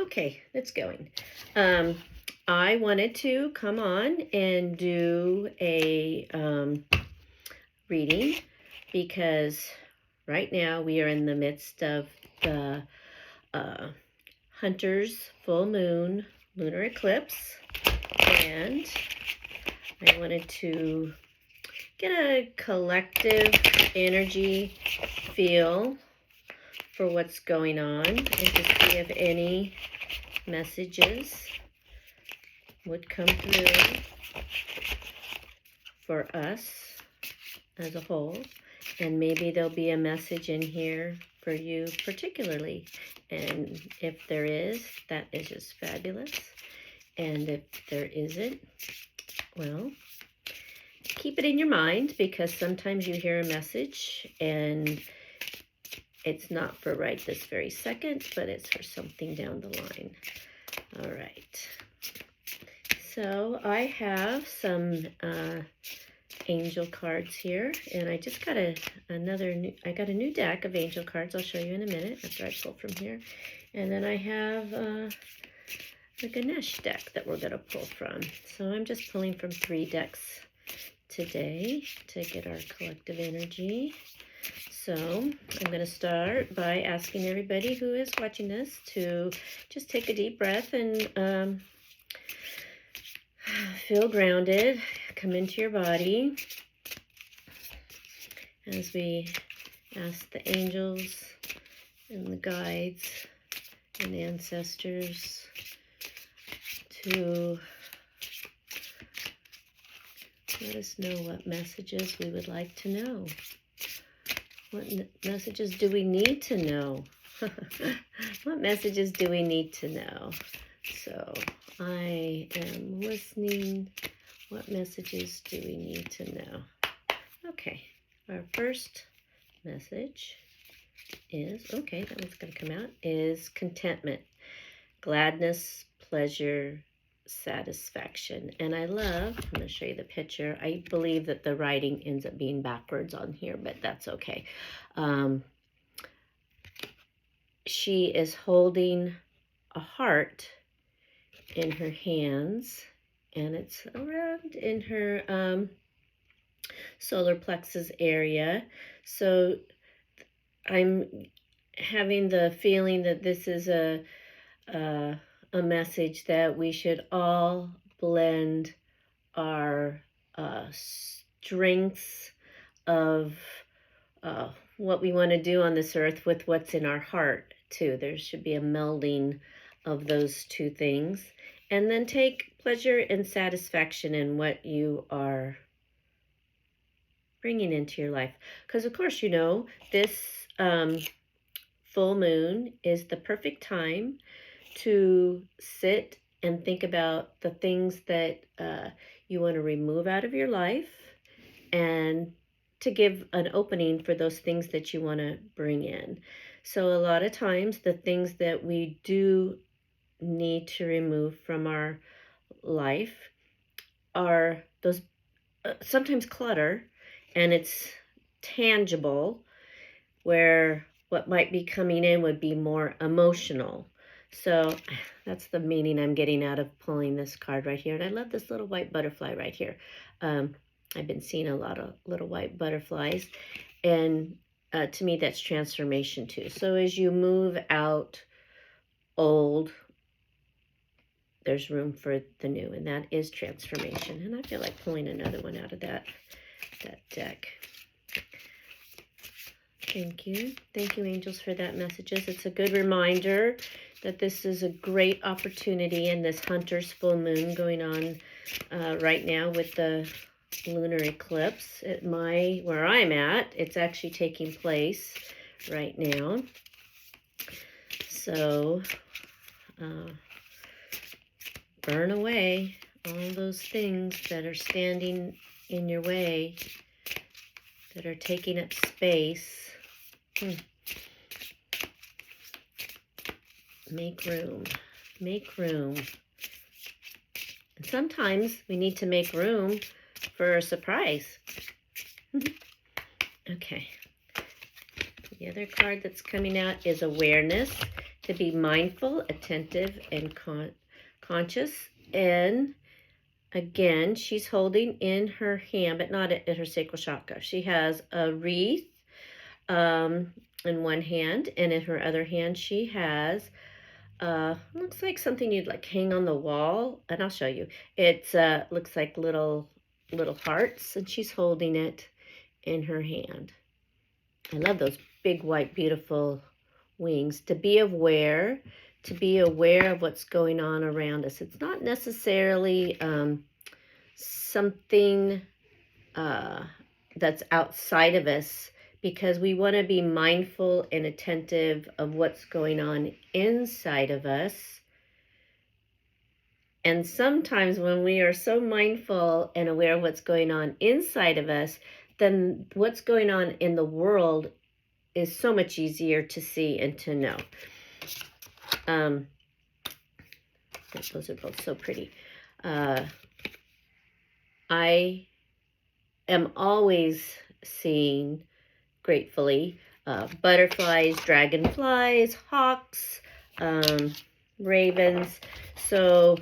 Okay, it's going. I wanted to come on and do a reading because right now we are in the midst of the Hunter's full moon lunar eclipse, and I wanted to get a collective energy feel for what's going on and to see if any messages would come through for us as a whole, and maybe there'll be a message in here for you particularly, and if there is, that is just fabulous, and if there isn't, well, keep it in your mind, because sometimes you hear a message and it's not for right this very second, but it's for something down the line. All right. So I have some angel cards here, and I just got a new deck of angel cards. I'll show you in a minute after I pull from here. And then I have a Ganesh deck that we're going to pull from. So I'm just pulling from 3 decks today to get our collective energy. So I'm going to start by asking everybody who is watching this to just take a deep breath and feel grounded. Come into your body as we ask the angels and the guides and the ancestors to let us know what messages we would like to know. What messages do we need to know? What messages do we need to know? So I am listening. What messages do we need to know? Okay, our first message is, okay, that one's going to come out, is contentment, gladness, pleasure, satisfaction. And I love, I'm going to show you the picture. I believe that the writing ends up being backwards on here, but that's okay. She is holding a heart in her hands, and it's around in her solar plexus area. So I'm having the feeling that this is a message that we should all blend our strengths of what we want to do on this earth with what's in our heart too. There should be a melding of those two things, and then take pleasure and satisfaction in what you are bringing into your life. Because of course, you know, this full moon is the perfect time to sit and think about the things that you want to remove out of your life, and to give an opening for those things that you want to bring in. So a lot of times the things that we do need to remove from our life are those sometimes clutter, and it's tangible, where what might be coming in would be more emotional. So that's the meaning I'm getting out of pulling this card right here. And I love this little white butterfly right here. I've been seeing a lot of little white butterflies, and to me that's transformation too. So as you move out old, there's room for the new, and that is transformation. And I feel like pulling another one out of that deck. Thank you. Thank you, angels, for that messages. It's a good reminder that this is a great opportunity in this Hunter's full moon going on right now with the lunar eclipse. At where I'm at, it's actually taking place right now. So burn away all those things that are standing in your way, that are taking up space. Make room. Make room. And sometimes we need to make room for a surprise. Okay. The other card that's coming out is awareness. to be mindful, attentive, and conscious. And again, she's holding in her hand, but not at her sacral chakra. She has a wreath in one hand, and in her other hand, she has looks like something you'd like hang on the wall, and I'll show you. It looks like little hearts, and she's holding it in her hand. I love those big, white, beautiful wings. To be aware of what's going on around us. It's not necessarily something that's outside of us, because we want to be mindful and attentive of what's going on inside of us. And sometimes when we are so mindful and aware of what's going on inside of us, then what's going on in the world is so much easier to see and to know. Those are both so pretty. I am always seeing, gratefully, butterflies, dragonflies, hawks, ravens. So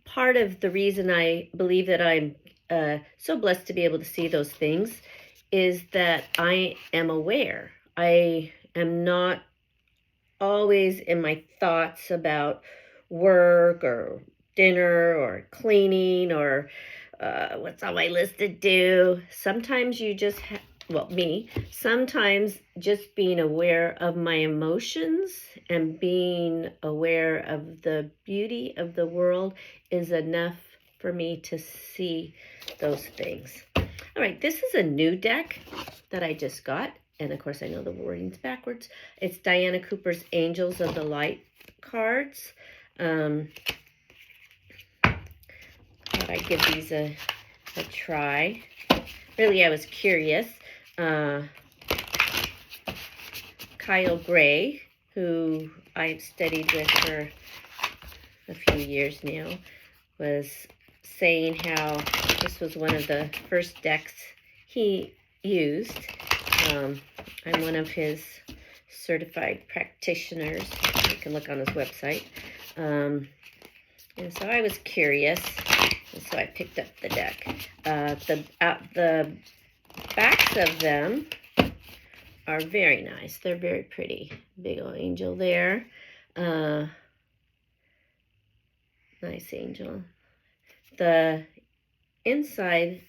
part of the reason I believe that I'm so blessed to be able to see those things is that I am aware. I am not always in my thoughts about work or dinner or cleaning or what's on my list to do. Sometimes you just sometimes just being aware of my emotions and being aware of the beauty of the world is enough for me to see those things. All right, this is a new deck that I just got. And of course, I know the wording's backwards. It's Diana Cooper's Angels of the Light cards. Thought I'd give these a try. Really, I was curious. Kyle Gray, who I've studied with for a few years now, was saying how this was one of the first decks he used. I'm one of his certified practitioners. You can look on his website. And so I was curious, and so I picked up the deck. The backs of them are very nice. They're very pretty. Big old angel there. Nice angel. The inside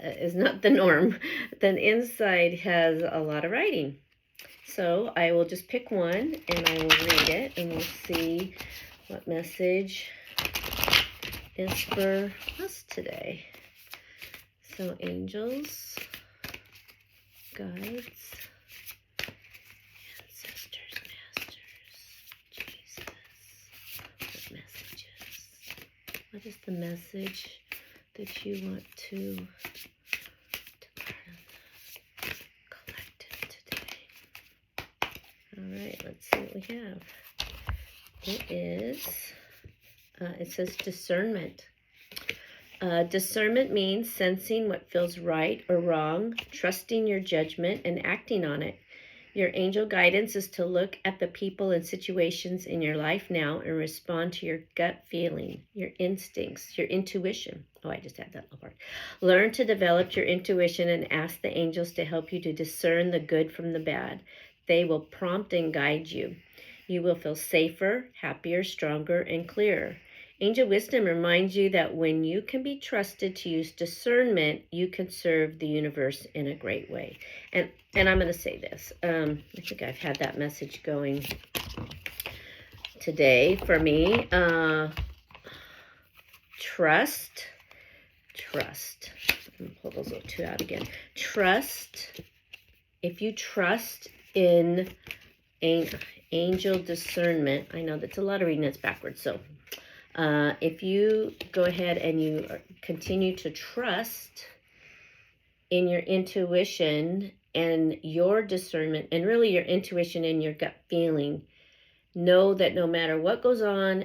is not the norm. The inside has a lot of writing. So I will just pick one and I will read it, and we'll see what message is for us today. So angels, guides, ancestors, masters, Jesus. What messages? What is the message that you want to collective today? All right, let's see what we have. It is, it says discernment. Discernment means sensing what feels right or wrong, trusting your judgment, and acting on it. Your angel guidance is to look at the people and situations in your life now and respond to your gut feeling, your instincts, your intuition. Oh, I just had that little part. Learn to develop your intuition and ask the angels to help you to discern the good from the bad. They will prompt and guide you. You will feel safer, happier, stronger, and clearer. Angel wisdom reminds you that when you can be trusted to use discernment, you can serve the universe in a great way. And I'm going to say this. I think I've had that message going today for me. Trust. I'm going to pull those little two out again. Trust. If you trust in angel discernment, I know that's a lot of reading that's backwards, so if you go ahead and you continue to trust in your intuition and your discernment, and really your intuition and your gut feeling, know that no matter what goes on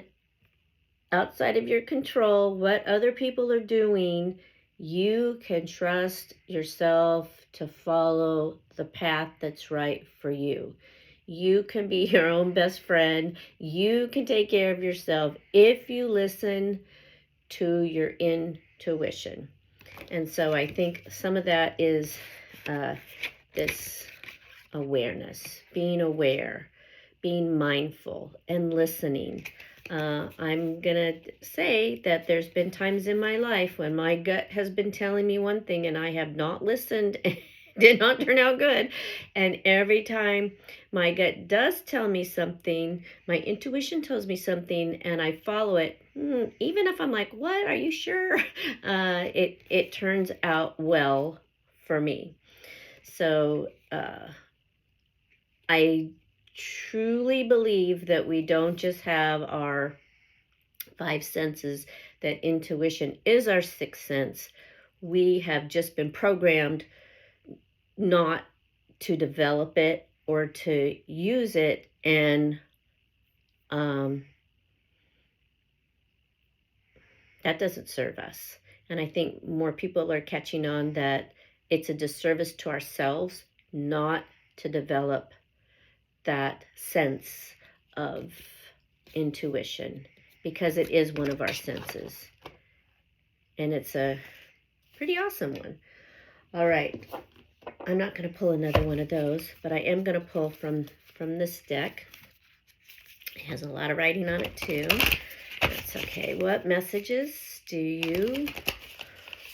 outside of your control, what other people are doing, you can trust yourself to follow the path that's right for you. You can be your own best friend. You can take care of yourself if you listen to your intuition. And so I think some of that is this awareness, being aware, being mindful, and listening. I'm going to say that there's been times in my life when my gut has been telling me one thing and I have not listened. Did not turn out good. And every time my gut does tell me something, my intuition tells me something, and I follow it, even if I'm like, what, are you sure? It turns out well for me. So I truly believe that we don't just have our five senses, that intuition is our sixth sense. We have just been programmed not to develop it or to use it, and that doesn't serve us. And I think more people are catching on that it's a disservice to ourselves not to develop that sense of intuition, because it is one of our senses. And it's a pretty awesome one. All right. I'm not going to pull another one of those, but I am going to pull from this deck. It has a lot of writing on it too. That's okay. What messages do you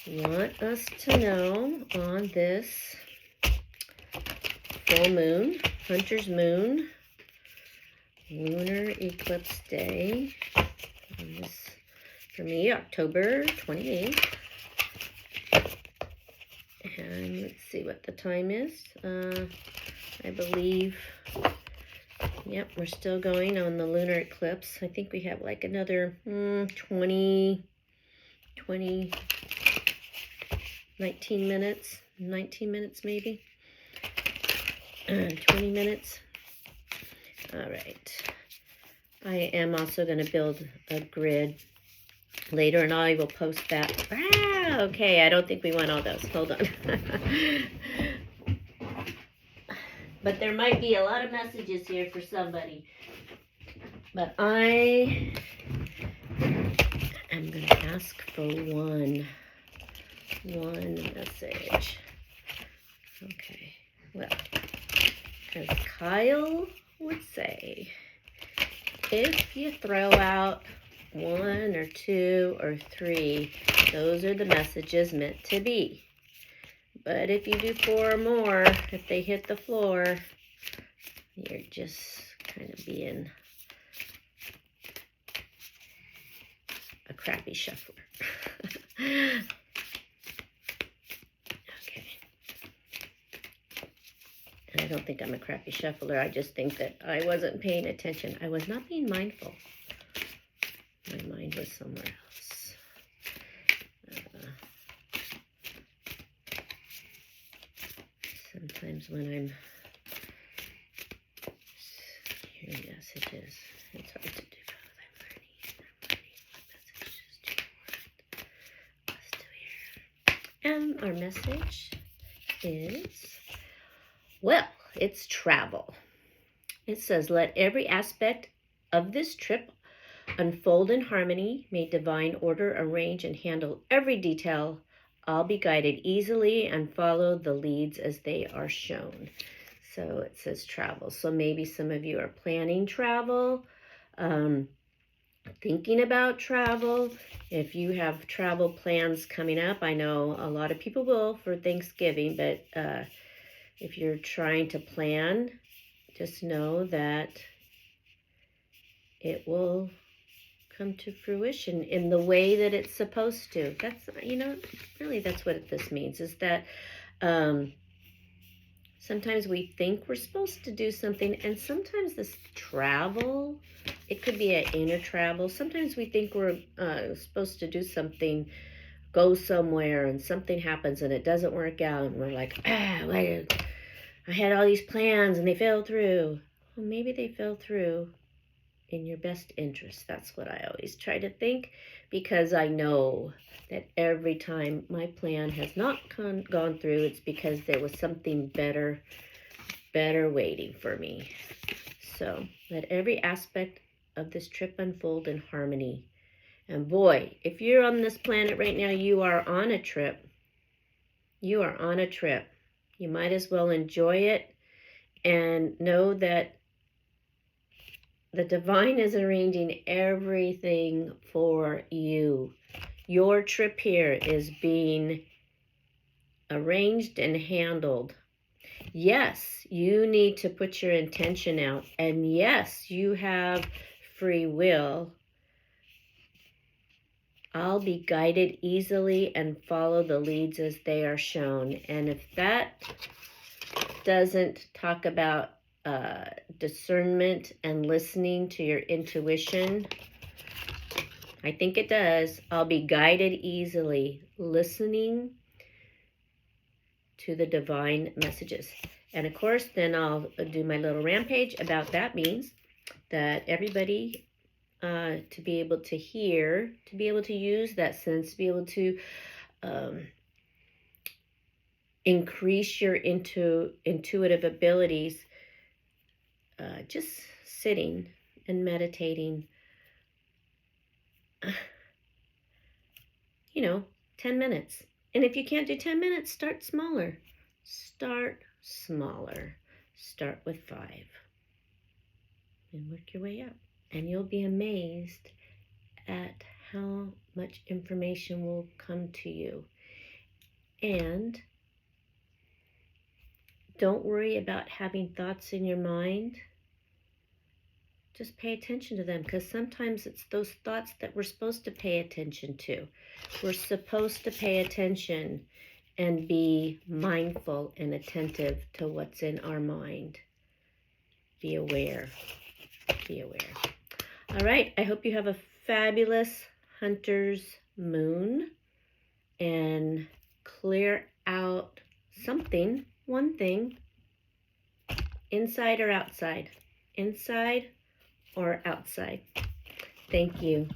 want us to know on this full moon, Hunter's Moon, lunar eclipse day? This, for me, October 28th. And let's see what the time is. I believe, yep, we're still going on the lunar eclipse. I think we have like another 19 minutes maybe. 20 minutes. All right. I am also going to build a grid later, and I will post that. Okay, I don't think we want all those. Hold on. But there might be a lot of messages here for somebody. But I am going to ask for one message. Okay, well, as Kyle would say, if you throw out one or two or three, those are the messages meant to be. But if you do four or more, if they hit the floor, you're just kind of being a crappy shuffler. Okay. And I don't think I'm a crappy shuffler. I just think that I wasn't paying attention. I was not being mindful. My mind was somewhere else. Sometimes when I'm hearing messages, it's hard to do both. I'm learning what messages do you want us to hear. And our message is, well, it's travel. It says, let every aspect of this trip unfold in harmony. May divine order arrange and handle every detail. I'll be guided easily and follow the leads as they are shown. So it says travel. So maybe some of you are planning travel, thinking about travel. If you have travel plans coming up, I know a lot of people will for Thanksgiving, but if you're trying to plan, just know that it will come to fruition in the way that it's supposed to. That's, really that's what this means, is that sometimes we think we're supposed to do something, and sometimes this travel, it could be an inner travel. Sometimes we think we're supposed to do something, go somewhere, and something happens and it doesn't work out, and we're like, I had all these plans and they fell through. Well, maybe they fell through in your best interest. That's what I always try to think, because I know that every time my plan has not gone through, it's because there was something better better waiting for me. So let every aspect of this trip unfold in harmony. And boy, if you're on this planet right now, you are on a trip. You are on a trip. You might as well enjoy it and know that the divine is arranging everything for you. Your trip here is being arranged and handled. Yes, you need to put your intention out. And yes, you have free will. I'll be guided easily and follow the leads as they are shown. And if that doesn't talk about discernment and listening to your intuition, I think it does. I'll be guided easily, listening to the divine messages. And of course, then I'll do my little rampage about that means that everybody to be able to hear, to be able to use that sense, to be able to increase your intuitive abilities, just sitting and meditating, 10 minutes. And if you can't do 10 minutes, start smaller. Start smaller. Start with 5 and work your way up. And you'll be amazed at how much information will come to you. And don't worry about having thoughts in your mind. Just pay attention to them, because sometimes it's those thoughts that we're supposed to pay attention to. We're supposed to pay attention and be mindful and attentive to what's in our mind. Be aware. Be aware. All right, I hope you have a fabulous hunter's moon and clear out something, one thing, inside or outside. Inside or outside. Thank you.